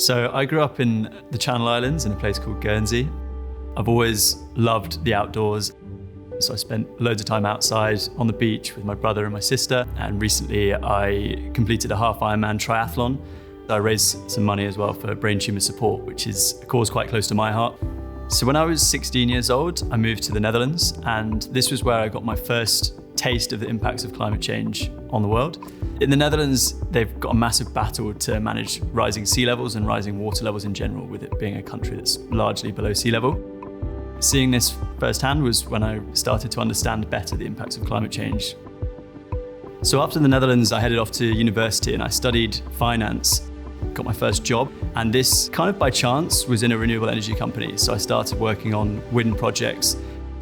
So I grew up in the Channel Islands in a place called Guernsey. I've always loved the outdoors. So I spent loads of time outside on the beach with my brother and my sister. And recently I completed a half Ironman triathlon. I raised some money as well for brain tumor support, which is a cause quite close to my heart. So when I was 16 years old, I moved to the Netherlands, and this was where I got my first taste of the impacts of climate change on the world. In the Netherlands, they've got a massive battle to manage rising sea levels and rising water levels in general, with it being a country that's largely below sea level. Seeing this firsthand was when I started to understand better the impacts of climate change. So after the Netherlands, I headed off to university and I studied finance, got my first job, and this kind of by chance was in a renewable energy company. So I started working on wind projects.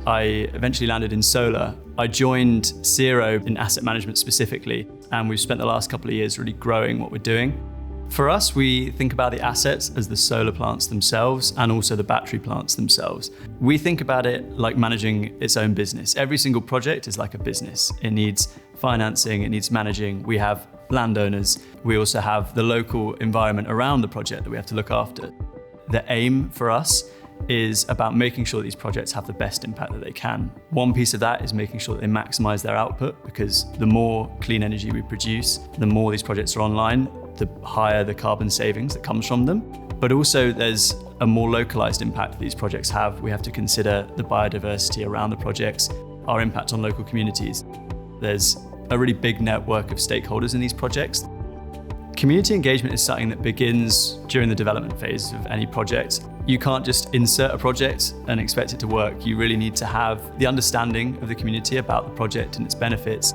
I eventually landed in solar. I joined Cero in asset management specifically, and we've spent the last couple of years really growing what we're doing. For us, we think about the assets as the solar plants themselves and also the battery plants themselves. We think about it like managing its own business. Every single project is like a business. It needs financing, it needs managing. We have landowners. We also have the local environment around the project that we have to look after. The aim for us is about making sure these projects have the best impact that they can. One piece of that is making sure that they maximize their output, because the more clean energy we produce, the more these projects are online, the higher the carbon savings that comes from them. But also there's a more localized impact that these projects have. We have to consider the biodiversity around the projects, our impact on local communities. There's a really big network of stakeholders in these projects. Community engagement is something that begins during the development phase of any project. You can't just insert a project and expect it to work. You really need to have the understanding of the community about the project and its benefits.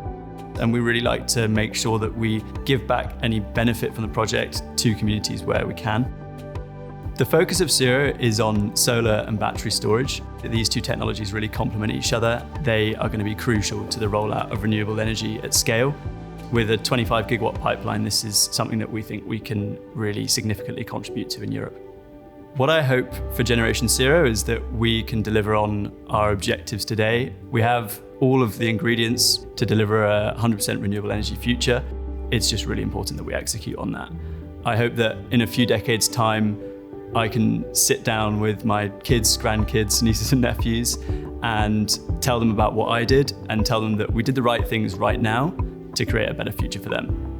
And we really like to make sure that we give back any benefit from the project to communities where we can. The focus of Cero is on solar and battery storage. These two technologies really complement each other. They are going to be crucial to the rollout of renewable energy at scale. With a 25 gigawatt pipeline, this is something that we think we can really significantly contribute to in Europe. What I hope for Generation Cero is that we can deliver on our objectives today. We have all of the ingredients to deliver a 100% renewable energy future. It's just really important that we execute on that. I hope that in a few decades' time, I can sit down with my kids, grandkids, nieces and nephews and tell them about what I did and tell them that we did the right things right now to create a better future for them.